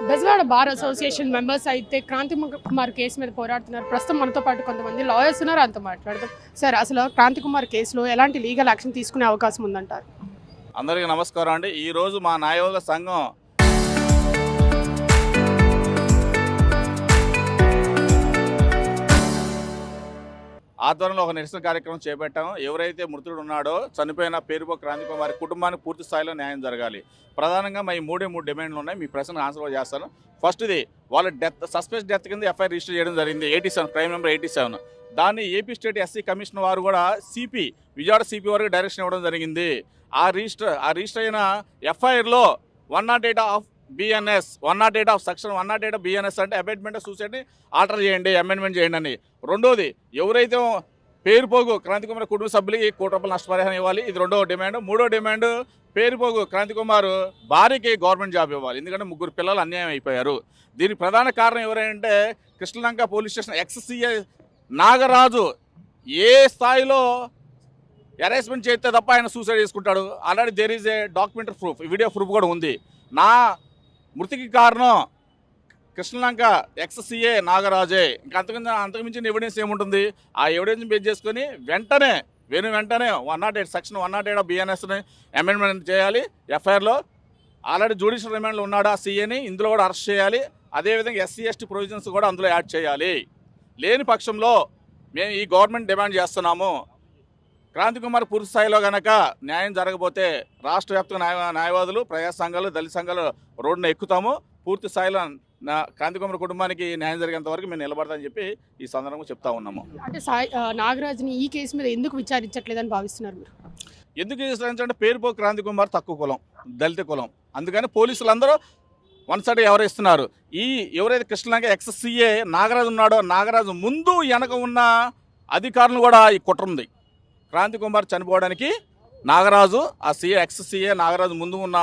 Bezawada bar association members అయితే Kranti Kumar case మీద పోరాడుతున్నారు. ప్రస్తుతం మనతో పాటు కొంతమంది లాయర్స్ ఉన్నారు, అంతా మాట్లాడదాం. సార్, అసలు క్రాంతి కుమార్ కేసులో ఎలాంటి లీగల్ యాక్షన్ తీసుకునే అవకాశం ఉందంటారు? అందరికీ నమస్కారం అండి. ఈరోజు మా న్యాయవాదుల సంఘం ఆధ్వర్యంలో ఒక నిరసన కార్యక్రమం చేపట్టాము. ఎవరైతే మృతుడు ఉన్నాడో చనిపోయిన పేరుపో క్రాంతి కుమార్ కుటుంబానికి పూర్తి స్థాయిలో న్యాయం జరగాలి. ప్రధానంగా మా ఈ మూడు డిమాండ్లు ఉన్నాయి. మీ ప్రశ్నకు ఆన్సర్ చేస్తాను. ఫస్ట్ది, వాళ్ళ సస్పెన్స్ డెత్ కింద ఎఫ్ఐఆర్ రిజిస్టర్ చేయడం జరిగింది. 87 క్రైమ్ నెంబర్ 87. దాన్ని ఏపీ స్టేట్ ఎస్సీ కమిషన్ వారు కూడా విజయవాడ సిపి వారికి డైరెక్షన్ ఇవ్వడం జరిగింది. ఆ రిజిస్టర్ అయిన ఎఫ్ఐఆర్లో 108 of BNS 108 of section 108 BNS అంటే అబేట్మెంట్ ఆఫ్ సూసైడ్ని ఆల్టర్ చేయండి, అమెండ్మెంట్ చేయండి అని. రెండోది, ఎవరైతే పేరుపోగు క్రాంతి కుమార్ కుటుంబ సభ్యులకి ₹1 నష్టపరిహారం ఇవ్వాలి. ఇది రెండో డిమాండ్. మూడో డిమాండ్, పేరుపోగు క్రాంతి కుమార్ భార్యకి గవర్నమెంట్ జాబ్ ఇవ్వాలి. ఎందుకంటే 3 పిల్లలు అన్యాయం అయిపోయారు. దీనికి ప్రధాన కారణం ఎవరంటే Krishnalanka police station ex CI Nagaraju ఏ స్థాయిలో అరెస్ట్మెంట్ చేస్తే తప్ప ఆయన సూసైడ్ చేసుకుంటాడు. Already there is a documentary proof, video proof కూడా ఉంది. నా మృతికి కారణం కృష్ణలంక ఎక్స్-సిఐ నాగరాజే. ఇంకా అంతకుమించిన ఎవిడెన్స్ ఏముంటుంది? ఆ ఎవిడెన్స్ బేస్ చేసుకొని వెంటనే 108 సెక్షన్ 108 బిఎన్ఎస్ని అమెండ్మెంట్ చేయాలి. ఎఫ్ఐఆర్లో ఆల్రెడీ జ్యుడిషియల్ రిమాండ్లో ఉన్నాడు ఆ సీఏని, ఇందులో కూడా అరెస్ట్ చేయాలి. అదేవిధంగా ఎస్సీ/ఎస్టీ ప్రొవిజన్స్ కూడా అందులో యాడ్ చేయాలి. లేని పక్షంలో మేము ఈ గవర్నమెంట్ డిమాండ్ చేస్తున్నాము. క్రాంతి కుమార్ పూర్తి స్థాయిలో కనుక న్యాయం జరగకపోతే రాష్ట్ర వ్యాప్తంగా న్యాయవాదులు, ప్రజా సంఘాలు, దళిత సంఘాలు రోడ్డున ఎక్కుతాము. పూర్తి స్థాయిలో క్రాంతి కుమార్ కుటుంబానికి న్యాయం జరిగేంత వరకు మేము నిలబడతామని చెప్పి ఈ సందర్భంగా చెప్తా ఉన్నాము. అంటే నాగరాజ్ని ఈ కేసు మీద ఎందుకు విచారించట్లేదని భావిస్తున్నారు మీరు? ఎందుకు విచారించాలంటే పేరుపో క్రాంతి కుమార్ తక్కువ కులం, దళిత కులం. అందుకని పోలీసులందరూ వన్ సైడ్ ఎవరేస్తున్నారు. ఎవరైతే కృష్ణలంక ఎక్స్-సిఐ నాగరాజు ఉన్నాడో, నాగరాజు ముందు వెనక ఉన్న అధికారులు కూడా ఈ కుట్ర ఉంది. క్రాంతి కుమార్ చనిపోవడానికి నాగరాజు, ఆ ఎక్స్-సిఐ నాగరాజు ముందు ఉన్న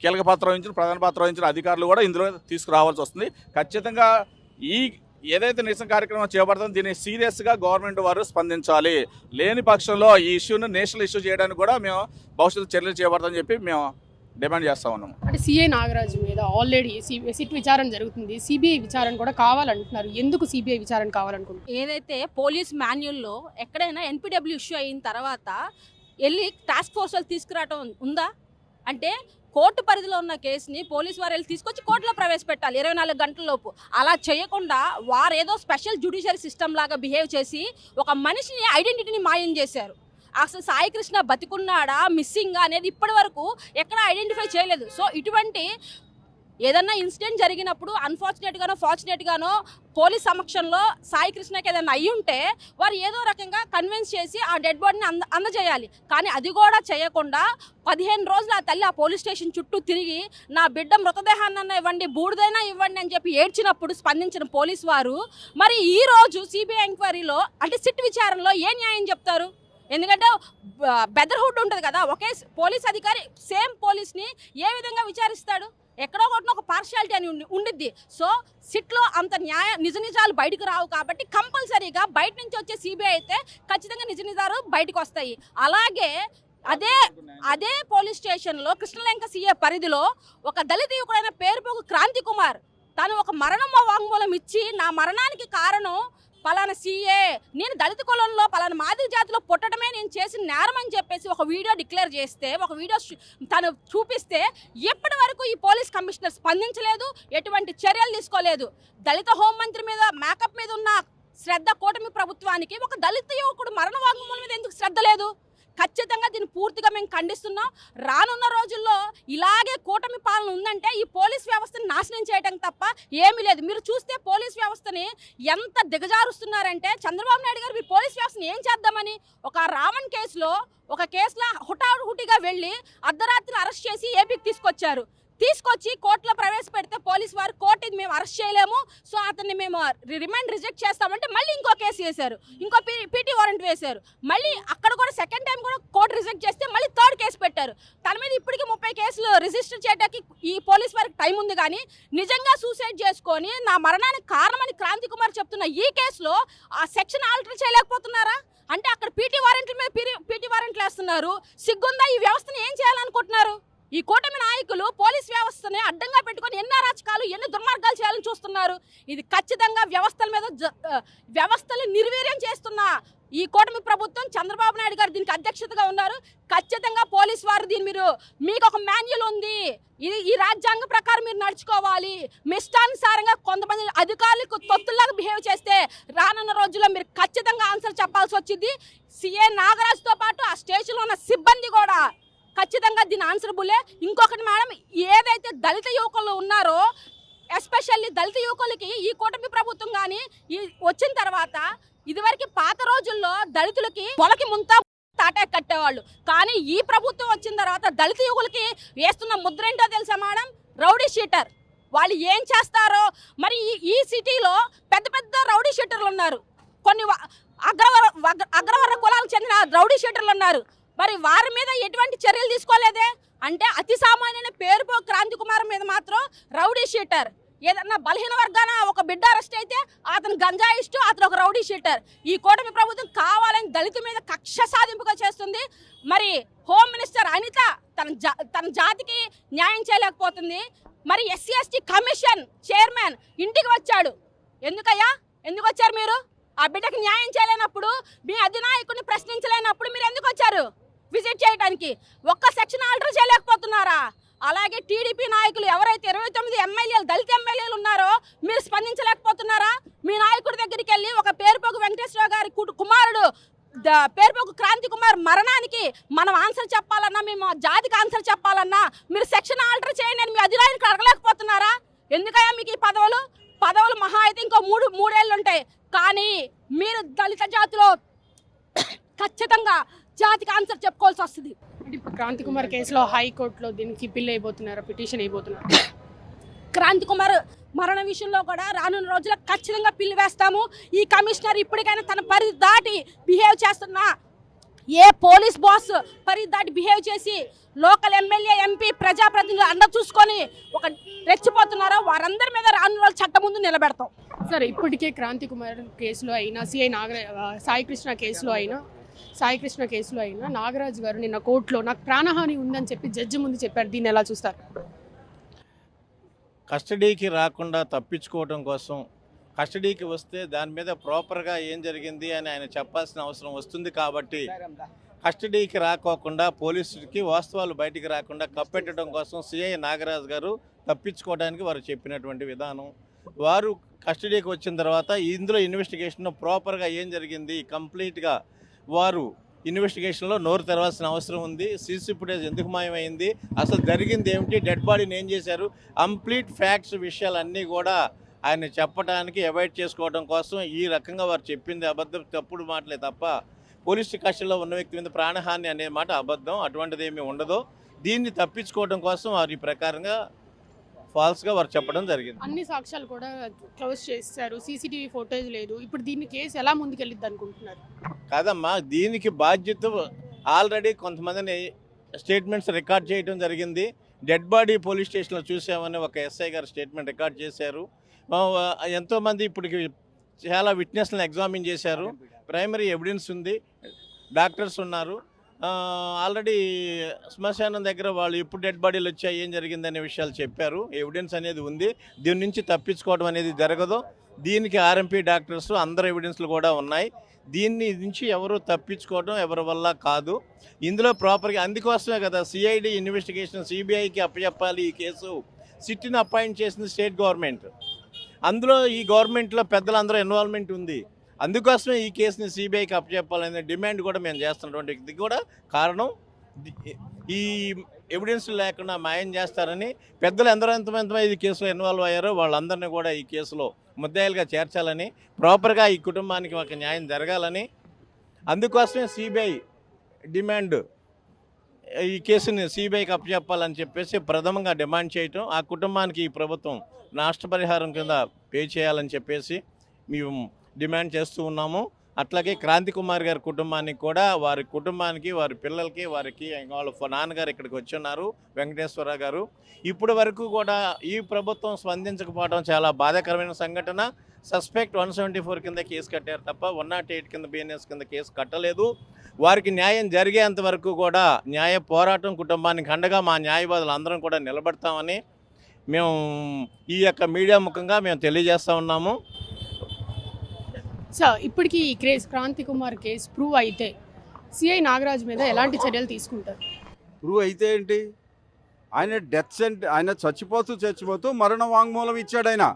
కీలక పాత్ర వహించిన, ప్రధాన పాత్ర వహించిన అధికారులు కూడా ఇందులో తీసుకురావాల్సి వస్తుంది. ఖచ్చితంగా ఏదైతే నిరసన కార్యక్రమం చేపడుతుందో దీన్ని సీరియస్గా గవర్నమెంట్ వారు స్పందించాలి. లేని పక్షంలో ఈ ఇష్యూను నేషనల్ ఇష్యూ చేయడానికి కూడా మేము భవిష్యత్తు చర్యలు చేపడతామని చెప్పి మేము డిమాండ్ చేస్తా ఉన్నాము. అంటే సిఐ నాగరాజు మీద ఆల్రెడీ సిట్ విచారణ జరుగుతుంది, సిబిఐ విచారణ కూడా కావాలంటున్నారు. ఎందుకు సిబిఐ విచారణ కావాలనుకుంటున్నారు? ఏదైతే పోలీస్ మాన్యువల్లో ఎక్కడైనా ఎన్పిడబ్ల్యూ ఇష్యూ అయిన తర్వాత వెళ్ళి టాస్క్ ఫోర్స్ వాళ్ళు తీసుకురావటం ఉందా? అంటే కోర్టు పరిధిలో ఉన్న కేసుని పోలీసు వారు వెళ్ళి తీసుకొచ్చి కోర్టులో ప్రవేశపెట్టాలి 24 గంటలలోపు. అలా చేయకుండా వారు ఏదో స్పెషల్ జ్యుడిషియరీ సిస్టమ్ లాగా బిహేవ్ చేసి ఒక మనిషిని ఐడెంటిటీని మాయం చేశారు. అసలు సాయి కృష్ణ బతికున్నాడా, మిస్సింగా అనేది ఇప్పటి వరకు ఎక్కడ ఐడెంటిఫై చేయలేదు. సో ఇటువంటి ఏదన్నా ఇన్సిడెంట్ జరిగినప్పుడు అన్ఫార్చునేట్గానో ఫార్చునేట్గానో పోలీస్ సమక్షంలో సాయి కృష్ణకి ఏదైనా అయ్యి ఉంటే వారు ఏదో రకంగా కన్విన్స్ చేసి ఆ డెడ్ బాడీని అందజేయాలి. కానీ అది కూడా చేయకుండా 15 రోజులు ఆ తల్లి ఆ పోలీస్ స్టేషన్ చుట్టూ తిరిగి నా బిడ్డ మృతదేహాన్నన్నా ఇవ్వండి, బూడిదైనా ఇవ్వండి అని చెప్పి ఏడ్చినప్పుడు స్పందించిన పోలీసు వారు మరి ఈ రోజు సిబిఐ ఎంక్వైరీలో అంటే సిట్ విచారణలో ఏ న్యాయం చెప్తారు? ఎందుకంటే బెదర్హుడ్ ఉంటుంది కదా, ఒకే పోలీస్ అధికారి సేమ్ పోలీస్ని ఏ విధంగా విచారిస్తాడు? ఎక్కడో ఒక పార్షియాలిటీ అని ఉండిద్ది. సో సిట్లో అంత నిజ నిజాలు బయటకు రావు కాబట్టి కంపల్సరీగా బయట నుంచి వచ్చే సిబిఐ అయితే ఖచ్చితంగా నిజ నిజాలు బయటకు వస్తాయి. అలాగే అదే పోలీస్ స్టేషన్లో కృష్ణలంక సిఐ పరిధిలో ఒక దళిత యువకుడైన పేరుపోగు క్రాంతి కుమార్ తను ఒక మరణ వాంగ్మూలం ఇచ్చి నా మరణానికి కారణం పలానా సీఏ, నేను దళిత కులంలో పలానా మాదిరి జాతిలో పుట్టడమే నేను చేసిన నేరం అని చెప్పేసి ఒక వీడియో డిక్లేర్ చేస్తే, ఒక వీడియో తను చూపిస్తే ఎప్పటి వరకు ఈ పోలీస్ కమిషనర్ స్పందించలేదు, ఎటువంటి చర్యలు తీసుకోలేదు. దళిత హోంమంత్రి మీద మేకప్ మీద ఉన్న శ్రద్ధ కూటమి ప్రభుత్వానికి ఒక దళిత యువకుడు మరణ వాంగ్మూలం మీద ఎందుకు శ్రద్ధ లేదు? ఖచ్చితంగా దీన్ని పూర్తిగా మేము ఖండిస్తున్నాం. రానున్న రోజుల్లో ఇలాగే కూటమి పాలన ఉందంటే ఈ పోలీస్ వ్యవస్థని నాశనం చేయడం తప్ప ఏమీ లేదు. మీరు చూస్తే పోలీస్ వ్యవస్థని ఎంత దిగజారుస్తున్నారంటే చంద్రబాబు నాయుడు గారు ఈ పోలీస్ వ్యవస్థని ఏం చేద్దామని ఒక రావణ్ కేసులో హుటాహుటిగా వెళ్ళి అర్ధరాత్రి అరెస్ట్ చేసి ఏపీకి తీసుకొచ్చి కోర్టులో ప్రవేశపెడితే పోలీసు వారు కోర్టు ఇది మేము అరెస్ట్ చేయలేము, సో అతన్ని మేము రిమాండ్ రిజెక్ట్ చేస్తామంటే మళ్ళీ ఇంకో కేసు వేశారు, ఇంకో పీటీ వారెంట్ వేశారు. మళ్ళీ అక్కడ కూడా సెకండ్ టైం కూడా కోర్టు రిజెక్ట్ చేస్తే మళ్ళీ 3rd కేసు పెట్టారు. తన మీద ఇప్పటికీ 30 కేసులు రిజిస్టర్ చేయడానికి ఈ పోలీస్ వారికి టైం ఉంది. కానీ నిజంగా సూసైడ్ చేసుకొని నా మరణానికి కారణమని క్రాంతి కుమార్ చెప్తున్న ఈ కేసులో ఆ సెక్షన్ ఆల్టర్ చేయలేకపోతున్నారా? అంటే అక్కడ పీటీ వారెంట్ల మీద పీటీ వారెంట్లు వేస్తున్నారు. సిగ్గుందా? ఈ వ్యవస్థను ఏం చేయాలనుకుంటున్నారు? ఈ కూటమి నాయకులు పోలీస్ వ్యవస్థని అడ్డంగా పెట్టుకొని ఎన్ని అరాచకాలు ఎన్ని దుర్మార్గాలు చేయాలని చూస్తున్నారు. ఇది ఖచ్చితంగా వ్యవస్థల మీద వ్యవస్థలు నిర్వీర్యం చేస్తున్న ఈ కూటమి ప్రభుత్వం. చంద్రబాబు నాయుడు గారు దీనికి అధ్యక్షతగా ఉన్నారు. ఖచ్చితంగా పోలీస్ వారు దీని మీకు ఒక మాన్యువల్ ఉంది, ఇది ఈ రాజ్యాంగ ప్రకారం మీరు నడుచుకోవాలి. మీ ఇష్టానుసారంగా కొంతమంది అధికారులకు తొత్తుల్లాగా బిహేవ్ చేస్తే రానున్న రోజుల్లో మీరు ఖచ్చితంగా ఆన్సర్ చెప్పాల్సి వచ్చింది. సిఏ నాగరాజుతో పాటు ఆ స్టేషన్లో ఉన్న సిబ్బంది కూడా ఖచ్చితంగా దీని ఆన్సరబుల్లే. ఇంకొకటి మేడం, ఏదైతే దళిత యువకులు ఉన్నారో ఎస్పెషల్లీ దళిత యువకులకి ఈ కూటమి ప్రభుత్వం కానీ వచ్చిన తర్వాత ఇదివరకు పాత రోజుల్లో దళితులకి పొలకి ముంత తాటే కట్టేవాళ్ళు. కానీ ఈ ప్రభుత్వం వచ్చిన తర్వాత దళిత యువకులకి వేస్తున్న ముద్ర ఏంటో తెలుసా మేడం? Rowdy sheeter. వాళ్ళు ఏం చేస్తారో మరి. ఈ సిటీలో పెద్ద పెద్ద రౌడీ షీటర్లు ఉన్నారు, కొన్ని అగ్రవర్ణ కులాలకు చెందిన రౌడీ షీటర్లు ఉన్నారు. మరి వారి మీద ఎటువంటి చర్యలు తీసుకోలేదే. అంటే అతి సామాన్యమైన పేరుపో క్రాంతి కుమార్ మీద మాత్రం రౌడీ షీటర్. ఏదన్నా బలహీన వర్గాన ఒక బిడ్డ అరెస్ట్ అయితే అతను గంజాయిస్టు, అతను ఒక రౌడీ షీటర్. ఈ కూటమి ప్రభుత్వం కావాలని దళిత మీద కక్ష సాధింపుగా చేస్తుంది. మరి హోమ్ మినిస్టర్ అనిత తన జాతికి న్యాయం చేయలేకపోతుంది. మరి ఎస్సీ ఎస్టీ కమిషన్ చైర్మన్ ఇంటికి వచ్చాడు. ఎందుకయ్యా, ఎందుకు వచ్చారు మీరు? ఆ బిడ్డకి న్యాయం చేయలేనప్పుడు, మీ అధినాయకుడిని ప్రశ్నించలేనప్పుడు మీరు ఎందుకు వచ్చారు విజిట్ చేయడానికి? ఒక్క సెక్షన్ ఆల్టర్ చేయలేకపోతున్నారా? అలాగే టీడీపీ నాయకులు ఎవరైతే 29 ఎమ్మెల్యేలు దళిత ఎమ్మెల్యేలు ఉన్నారో మీరు స్పందించలేకపోతున్నారా? మీ నాయకుడి దగ్గరికి వెళ్ళి ఒక పేరుపోగు వెంకటేశ్వర గారి కుమారుడు పేరుపోగు క్రాంతి కుమార్ మరణానికి మనం ఆన్సర్ చెప్పాలన్నా, మేము జాతికి ఆన్సర్ చెప్పాలన్నా మీరు సెక్షన్ ఆల్టర్ చేయండి అని మీ అధినాయకుడు అడగలేకపోతున్నారా? ఎందుకయ్యా మీకు ఈ పదవులు మహా అయితే ఇంకో మూడేళ్ళు ఉంటాయి. కానీ మీరు దళిత జాతిలో ఖచ్చితంగా జాతికి ఆన్సర్ చెప్పుకోవాల్సి వస్తుంది. అంటే ఇప్పుడు క్రాంతి కుమార్ కేసులో హైకోర్టులో దీనికి పిల్ అయిపోతున్నారు, పిటిషన్ అయిపోతున్నారు. క్రాంతి కుమార్ మరణ విషయంలో కూడా రానున్న రోజుల్లో ఖచ్చితంగా పిల్లు వేస్తాము. ఈ కమిషనర్ ఇప్పటికైనా తన పరిధి దాటి బిహేవ్ చేస్తున్నా, ఏ పోలీస్ బాస్ పరిధి దాటి బిహేవ్ చేసి లోకల్ ఎమ్మెల్యే ఎంపీ ప్రజాప్రతినిధులు అండ చూసుకొని ఒక రెచ్చిపోతున్నారో వారందరి మీద రానున్న రోజులు చట్టం ముందు నిలబెడతాం. సరే, ఇప్పటికే క్రాంతి కుమార్ కేసులో అయినా, సాయి కృష్ణ కేసులో అయినా నాగరాజు గారు నిన్న కోర్టులో నాకు ప్రాణహాని ఉందని చెప్పి జడ్జి ముందు చెప్పారు. దీన్ని ఎలా చూస్తారు? కస్టడీకి రాకుండా తప్పించుకోవడం కోసం, కస్టడీకి వస్తే దాని మీద ప్రాపర్గా ఏం జరిగింది అని ఆయన చెప్పాల్సిన అవసరం వస్తుంది. కాబట్టి కస్టడీకి రాకోకుండా పోలీసులకి వాస్తవాలు బయటికి రాకుండా కప్పెట్టడం కోసం సిఐ నాగరాజు గారు తప్పించుకోవడానికి వారు చెప్పినటువంటి విధానం. వారు కస్టడీకి వచ్చిన తర్వాత ఇందులో ఇన్వెస్టిగేషన్ ప్రాపర్గా ఏం జరిగింది కంప్లీట్గా వారు ఇన్వెస్టిగేషన్లో నోరు తెరవాల్సిన అవసరం ఉంది. సీసీ ఫుటేజ్ ఎందుకు మాయమైంది, అసలు జరిగింది ఏమిటి, డెడ్ బాడీని ఏం చేశారు, కంప్లీట్ ఫ్యాక్ట్స్ విషయాలన్నీ కూడా ఆయన చెప్పడానికి అవాయిడ్ చేసుకోవడం కోసం ఈ రకంగా వారు చెప్పింది అబద్ధం, తప్పుడు మాటలే తప్ప పోలీస్ కస్టడీలో ఉన్న వ్యక్తి మీద ప్రాణహాని అనే మాట అబద్ధం. అటువంటిది ఏమీ ఉండదు. దీన్ని తప్పించుకోవడం కోసం వారు ఈ ప్రకారంగా ఫాల్స్గా వారు చెప్పడం జరిగింది. అన్ని సాక్ష్యాలు కూడా క్లోజ్ చేశారు, సీసీటీవీ ఫోటోజ్ లేదు. ఇప్పుడు దీన్ని కేసు ఎలా ముందుకెళ్ళిద్ది అనుకుంటున్నారు? కాదమ్మా, దీనికి బాధ్యత ఆల్రెడీ కొంతమందిని స్టేట్మెంట్స్ రికార్డ్ చేయడం జరిగింది. డెడ్ బాడీ పోలీస్ స్టేషన్లో చూసామని ఒక ఎస్ఐ గారు స్టేట్మెంట్ రికార్డ్ చేశారు. ఎంతోమంది ఇప్పటికి చాలా విట్నెస్లను ఎగ్జామిన్ చేశారు. ప్రైమరీ ఎవిడెన్స్ ఉంది, డాక్టర్స్ ఉన్నారు. ఆల్రెడీ శ్మశానం దగ్గర వాళ్ళు ఎప్పుడు డెడ్ బాడీలు వచ్చాయి, ఏం జరిగిందనే విషయాలు చెప్పారు. ఎవిడెన్స్ అనేది ఉంది. దీని నుంచి తప్పించుకోవడం అనేది జరగదు. దీనికి ఆర్ఎంపీ డాక్టర్స్ అందరు ఎవిడెన్స్లు కూడా ఉన్నాయి. దీన్ని నుంచి ఎవరు తప్పించుకోవడం ఎవరి వల్ల కాదు. ఇందులో ప్రాపర్గా అందుకోసమే కదా సిఐడి ఇన్వెస్టిగేషన్ సిబిఐకి అప్పచెప్పాలి. ఈ కేసు సిట్ని అపాయింట్ చేసింది స్టేట్ గవర్నమెంట్. అందులో ఈ గవర్నమెంట్లో పెద్దలందరూ ఇన్వాల్వ్మెంట్ ఉంది. అందుకోసమే ఈ కేసుని సిబిఐకి అప్పచెప్పాలనే డిమాండ్ కూడా మేము చేస్తున్నటువంటి ఇది కూడా కారణం. ఈ ఎవిడెన్స్ లేకుండా మాయం చేస్తారని పెద్దలు ఎంతమంది ఈ కేసులో ఇన్వాల్వ్ అయ్యారో వాళ్ళందరినీ కూడా ఈ కేసులో ముద్దాయిలుగా చేర్చాలని, ప్రాపర్గా ఈ కుటుంబానికి ఒక న్యాయం జరగాలని, అందుకోసమే సిబిఐ డిమాండ్ ఈ కేసుని సిబిఐకి అప్పచెప్పాలని చెప్పేసి ప్రథమంగా డిమాండ్ చేయటం, ఆ కుటుంబానికి ఈ ప్రభుత్వం నష్టపరిహారం కింద పే చేయాలని చెప్పేసి మేము డిమాండ్ చేస్తూ ఉన్నాము. అట్లాగే క్రాంతి కుమార్ గారి కుటుంబానికి కూడా, వారి కుటుంబానికి, వారి పిల్లలకి, వారికి వాళ్ళ నాన్నగారు ఇక్కడికి వచ్చి ఉన్నారు, వెంకటేశ్వర గారు. ఇప్పటి వరకు కూడా ఈ ప్రభుత్వం స్పందించకపోవడం చాలా బాధాకరమైన సంఘటన. సస్పెక్ట్ 174 కింద కేసు కట్టారు తప్ప 108 కింద బిఎన్ఎస్ కింద కేసు కట్టలేదు. వారికి న్యాయం జరిగేంత వరకు కూడా న్యాయ పోరాటం, కుటుంబానికి అండగా మా న్యాయవాదులు అందరం కూడా నిలబడతామని మేము ఈ యొక్క మీడియా ముఖంగా మేము తెలియజేస్తూ ఉన్నాము. సార్ ఇప్పటికీ ఈ case Kranthi Kumar case prove అయితే సిఐ నాగరాజ్ మీద ఎలాంటి చర్యలు తీసుకుంటారు? ప్రూవ్ అయితే ఏంటి? ఆయన ఆయన చచ్చిపోతూ మరణ వాంగ్మూలం ఇచ్చాడు. ఆయన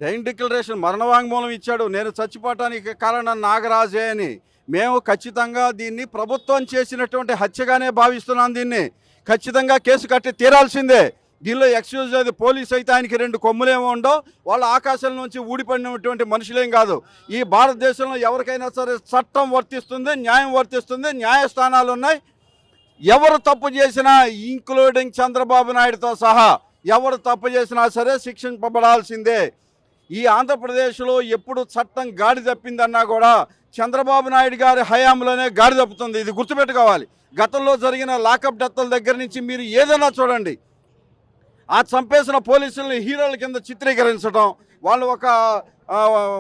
డైన్ డిక్లరేషన్ మరణ వాంగ్మూలం ఇచ్చాడు. నేను చచ్చిపోవటానికి కారణం నాగరాజే అని. మేము ఖచ్చితంగా దీన్ని ప్రభుత్వం చేసినటువంటి హత్యగానే భావిస్తున్నాం. దీన్ని ఖచ్చితంగా కేసు కట్టి తీరాల్సిందే. దీనిలో ఎక్స్క్యూజ్ లేదు. పోలీసు అయితే ఆయనకి 2 కొమ్ములేమో ఉండవు. వాళ్ళు ఆకాశం నుంచి ఊడిపడినటువంటి మనుషులేం కాదు. ఈ భారతదేశంలో ఎవరికైనా సరే చట్టం వర్తిస్తుంది, న్యాయం వర్తిస్తుంది, న్యాయస్థానాలు ఉన్నాయి. ఎవరు తప్పు చేసినా, ఇంక్లూడింగ్ చంద్రబాబు నాయుడుతో సహా ఎవరు తప్పు చేసినా సరే శిక్షింపబడాల్సిందే. ఈ ఆంధ్రప్రదేశ్లో ఎప్పుడు చట్టం గాడి తప్పిందన్నా కూడా చంద్రబాబు నాయుడు గారి హయాంలోనే గాడి తప్పుతుంది. ఇది గుర్తుపెట్టుకోవాలి. గతంలో జరిగిన లాకప్ డెత్ల దగ్గర నుంచి మీరు ఏదైనా చూడండి, ఆ చంపేసిన పోలీసుల్ని హీరోల కింద చిత్రీకరించడం,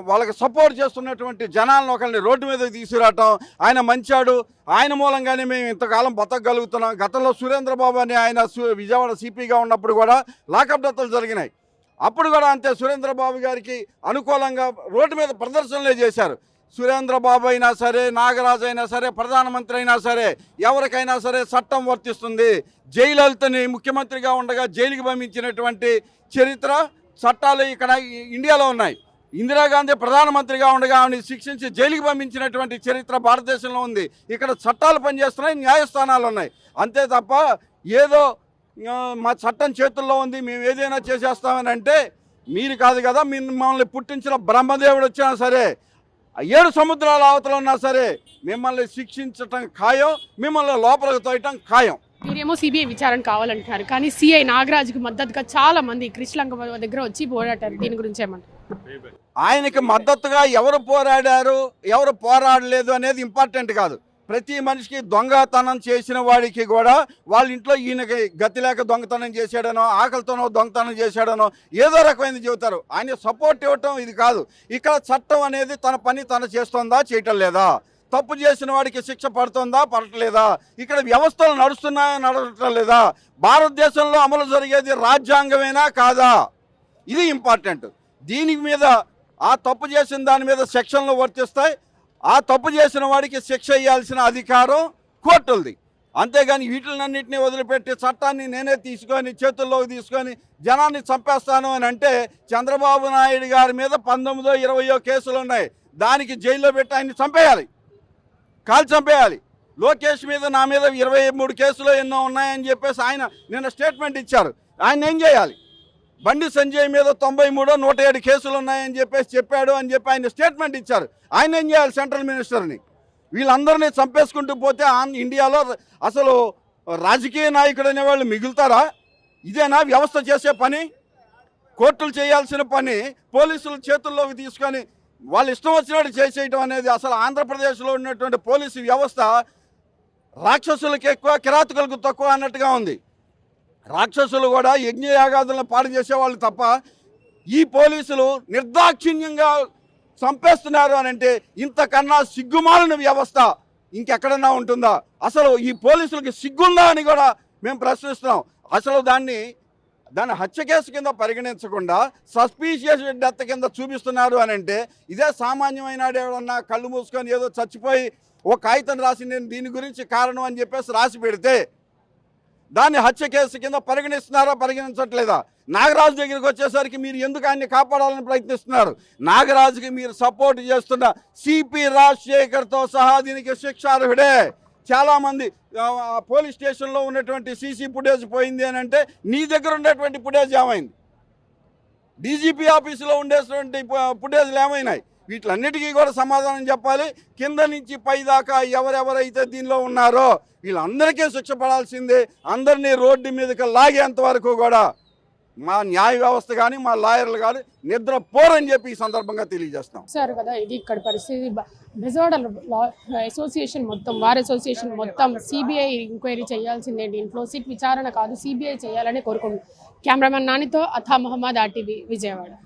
వాళ్ళకి సపోర్ట్ చేస్తున్నటువంటి జనాలను ఒకరిని రోడ్డు మీద తీసుకురావటం, ఆయన మంచాడు, ఆయన మూలంగానే మేము ఇంతకాలం బతకగలుగుతున్నాం. గతంలో సురేంద్రబాబు అని ఆయన విజయవాడ సిపిగా ఉన్నప్పుడు కూడా లాకప్ డెత్లు జరిగినాయి. అప్పుడు కూడా అంతే, సురేంద్రబాబు గారికి అనుకూలంగా రోడ్డు మీద ప్రదర్శనలే చేశారు. సురేంద్రబాబు అయినా సరే, నాగరాజు అయినా సరే, ప్రధానమంత్రి అయినా సరే, ఎవరికైనా సరే చట్టం వర్తిస్తుంది. జయలలితని ముఖ్యమంత్రిగా ఉండగా జైలుకి పంపించినటువంటి చరిత్ర, చట్టాలు ఇక్కడ ఇండియాలో ఉన్నాయి. ఇందిరాగాంధీ ప్రధానమంత్రిగా ఉండగా ఆమెను శిక్షించి జైలుకి పంపించినటువంటి చరిత్ర భారతదేశంలో ఉంది. ఇక్కడ చట్టాలు పనిచేస్తున్నాయి, న్యాయస్థానాలు ఉన్నాయి. అంతే తప్ప ఏదో మా చట్టం చేతుల్లో ఉంది, మేము ఏదైనా చేసేస్తామని అంటే మీరు కాదు కదా. మిమ్మల్ని పుట్టించిన బ్రహ్మదేవుడు వచ్చినా సరే, 7 సముద్రాల అవతల ఉన్నా సరే మిమ్మల్ని శిక్షించటం ఖాయం, మిమ్మల్ని లోపలికి తోయటం ఖాయం. మీరేమో సిబిఐ విచారణ కావాలంటున్నారు, కానీ సిఐ నాగరాజ్కి మద్దతుగా చాలా మంది కృష్ణలంక దగ్గర వచ్చి పోరాటారు. దీని గురించి ఏమంటారు? ఆయనకి మద్దతుగా ఎవరు పోరాడారు, ఎవరు పోరాడలేదు అనేది ఇంపార్టెంట్ కాదు. ప్రతి మనిషికి దొంగతనం చేసిన వాడికి కూడా వాళ్ళ ఇంట్లో ఈయనకి గతి లేక దొంగతనం చేశాడనో, ఆకలితోనో దొంగతనం చేశాడనో ఏదో రకమైనది చెబుతారు. ఆయన సపోర్ట్ ఇవ్వటం ఇది కాదు. ఇక్కడ చట్టం అనేది తన పని తను చేస్తుందా, చేయటం లేదా? తప్పు చేసిన వాడికి శిక్ష పడుతుందా, పడట్లేదా? ఇక్కడ వ్యవస్థలు నడుస్తున్నాయా, నడవటం లేదా? భారతదేశంలో అమలు జరిగేది రాజ్యాంగమేనా కాదా? ఇది ఇంపార్టెంట్. దీని మీద, ఆ తప్పు చేసిన దాని మీద సెక్షన్లు వర్తిస్తాయి. ఆ తప్పు చేసిన వాడికి శిక్ష ఇవ్వాల్సిన అధికారం కోర్టులది. అంతేగాని వీటిలన్నింటినీ వదిలిపెట్టి చట్టాన్ని నేనే తీసుకొని చేతుల్లోకి తీసుకొని జనాన్ని చంపేస్తాను అని అంటే, చంద్రబాబు నాయుడు గారి మీద 19, 20 కేసులు ఉన్నాయి. దానికి జైల్లో పెట్టి ఆయన్ని చంపేయాలి, కాల్చి చంపేయాలి. లోకేష్ మీద, నా మీద 23 కేసులు ఎన్నో ఉన్నాయని చెప్పేసి ఆయన నిన్న స్టేట్మెంట్ ఇచ్చారు. ఆయన ఏం చేయాలి? బండి సంజయ్ మీద 93, 107 కేసులు ఉన్నాయని చెప్పేసి చెప్పాడు అని చెప్పి ఆయన స్టేట్మెంట్ ఇచ్చారు. ఆయన ఏం చేయాలి? సెంట్రల్ మినిస్టర్ని. వీళ్ళందరినీ చంపేసుకుంటూ పోతే ఇండియాలో అసలు రాజకీయ నాయకుడు అనేవాళ్ళు మిగులుతారా? ఇదేనా వ్యవస్థ చేసే పని? కోర్టులు చేయాల్సిన పని పోలీసుల చేతుల్లోకి తీసుకొని వాళ్ళు ఇష్టం వచ్చినట్టు చేసేయటం అనేది అసలు ఆంధ్రప్రదేశ్లో ఉన్నటువంటి పోలీసు వ్యవస్థ రాక్షసులకు ఎక్కువ, కిరాతకులకు తక్కువ అన్నట్టుగా ఉంది. రాక్షసులు కూడా యజ్ఞయాగాదులను పాడు చేసేవాళ్ళు తప్ప ఈ పోలీసులు నిర్దాక్షిణ్యంగా చంపేస్తున్నారు అని అంటే ఇంతకన్నా సిగ్గుమాలిన వ్యవస్థ ఇంకెక్కడన్నా ఉంటుందా? అసలు ఈ పోలీసులకి సిగ్గుందా అని కూడా మేము ప్రశ్నిస్తున్నాం. అసలు దాన్ని హత్య కేసు కింద పరిగణించకుండా సస్పీషియస్ డెత్ కింద చూపిస్తున్నారు అని అంటే, ఇదే సామాన్యమైన ఏమన్నా కళ్ళు మూసుకొని ఏదో చచ్చిపోయి ఒక కాగితం రాసి నేను దీని గురించి కారణం అని చెప్పేసి రాసి పెడితే దాన్ని హత్య కేసు కింద పరిగణిస్తున్నారా, పరిగణించట్లేదా? నాగరాజు దగ్గరికి వచ్చేసరికి మీరు ఎందుకు ఆయన్ని కాపాడాలని ప్రయత్నిస్తున్నారు? నాగరాజుకి మీరు సపోర్ట్ చేస్తున్న సిపి రాజశేఖర్తో సహా దీనికి శిక్షార్హుడే. చాలామంది పోలీస్ స్టేషన్లో ఉన్నటువంటి సీసీ ఫుటేజ్ పోయింది అని అంటే, నీ దగ్గర ఉన్నటువంటి ఫుటేజ్ ఏమైంది? డీజీపీ ఆఫీసులో ఉండేటువంటి ఫుటేజ్లు ఏమైనాయి? వీటిలన్నిటికీ కూడా సమాధానం చెప్పాలి. కింద నుంచి పై దాకా ఎవరెవరైతే దీనిలో ఉన్నారో వీళ్ళందరికీ శిక్ష పడాల్సిందే. అందరినీ రోడ్డు మీదకి లాగేంత వరకు కూడా మా న్యాయ వ్యవస్థ కానీ మా లాయర్లు కానీ నిద్ర పోరని చెప్పి ఈ సందర్భంగా తెలియజేస్తాం. సార్ కదా ఇది ఇక్కడ పరిస్థితి బెజవాడ లా అసోసియేషన్ మొత్తం బార్ అసోసియేషన్ మొత్తం సిబిఐ ఎంక్వైరీ చేయాల్సిందే, దీంట్లో సిట్ విచారణ కాదు సిబిఐ చేయాలని కోరుకుంటున్నాం. కెమెరామెన్ నానితో అథా మహమ్మద్, RTV విజయవాడ.